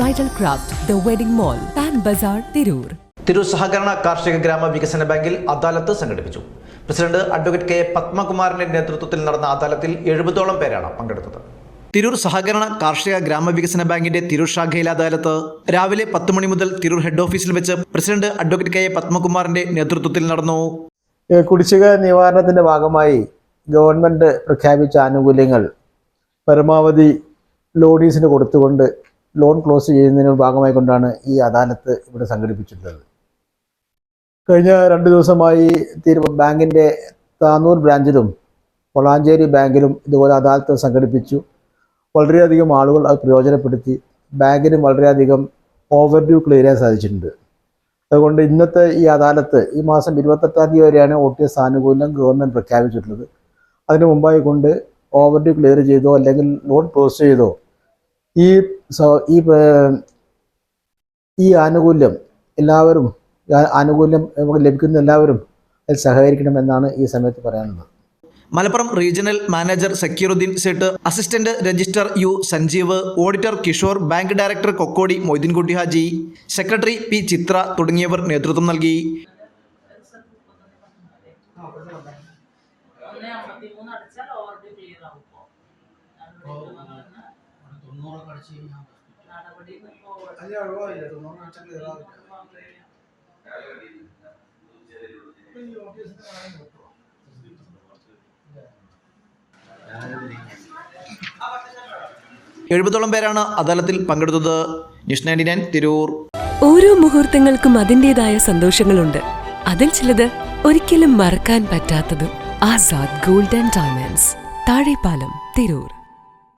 Bridal Craft, The Wedding Mall, Pan Bazaar, Tirur. Tirur സഹകരണ കാർഷിക ഗ്രാമ വികസന ബാങ്കിൽ അദാലത്ത് സംഘടിപ്പിച്ചു. പ്രസിഡന്റ് അഡ്വക്കേറ്റ് കെ പത്മകുമാറിന്റെ നേതൃത്വത്തിൽ നടന്ന അദാലത്തിൽ 70ഓളം പേരാണ് പങ്കെടുത്തത്. തിരൂർ സഹകരണ കാർഷിക ഗ്രാമവികസന ബാങ്കിന്റെ തിരൂർ ശാഖയിലെ അദാലത്ത് രാവിലെ 10 മണി മുതൽ തിരൂർ ഹെഡ് ഓഫീസിൽ വെച്ച് പ്രസിഡന്റ് അഡ്വക്കേറ്റ് കെ പത്മകുമാറിന്റെ നേതൃത്വത്തിൽ നടന്നു. കുടിശ്ശിക നിവാരണത്തിന്റെ ഭാഗമായി ഗവൺമെന്റ് പ്രഖ്യാപിച്ച ആനുകൂല്യങ്ങൾ പരമാവധി ലോഡീസിന് കൊടുത്തുകൊണ്ട് ലോൺ ക്ലോസ് ചെയ്യുന്നതിന് ഭാഗമായി കൊണ്ടാണ് ഈ അദാലത്ത് ഇവിടെ സംഘടിപ്പിച്ചിട്ടുള്ളത്. കഴിഞ്ഞ 2 ദിവസമായി ബാങ്കിൻ്റെ താനൂർ ബ്രാഞ്ചിലും വളാഞ്ചേരി ബാങ്കിലും ഇതുപോലെ അദാലത്ത് സംഘടിപ്പിച്ചു. വളരെയധികം ആളുകൾ അത് പ്രയോജനപ്പെടുത്തി. ബാങ്കിന് വളരെയധികം ഓവർ ഡ്യൂ ക്ലിയർ ചെയ്യാൻ സാധിച്ചിട്ടുണ്ട്. അതുകൊണ്ട് ഇന്നത്തെ ഈ അദാലത്ത് ഈ മാസം 28-ാം തീയതി വരെയാണ് OTS ആനുകൂല്യം ഗവൺമെൻറ് പ്രഖ്യാപിച്ചിട്ടുള്ളത്. അതിന് മുമ്പായി കൊണ്ട് ഓവർ ഡ്യൂ ക്ലിയർ ചെയ്തോ അല്ലെങ്കിൽ ലോൺ ക്ലോസ് ചെയ്തോ ഈ ആനുകൂല്യം എല്ലാവരും ലഭിക്കുന്ന എല്ലാവരും അതിൽ സഹകരിക്കണമെന്നാണ് ഈ സമയത്ത് പറയാനുള്ളത്. Malappuram regional manager Zakiruddin Sait, assistant registrar U Sanjeev, auditor Kishore, bank director Kokkodi Moideenkutty Haji, secretary P Chitra തുടങ്ങിയവർ നേതൃത്വം നൽകി. എഴുപതോളം പേരാണ് അദാലത്തിൽ പങ്കെടുത്തത്. ന്യൂസ് 99 തിരൂർ. ഓരോ മുഹൂർത്തങ്ങൾക്കും അതിൻ്റെതായ സന്തോഷങ്ങളുണ്ട്. അതിൽ ചിലത് ഒരിക്കലും മറക്കാൻ പറ്റാത്തതും. Azad gold and diamonds, Thazhepalam, Tirur.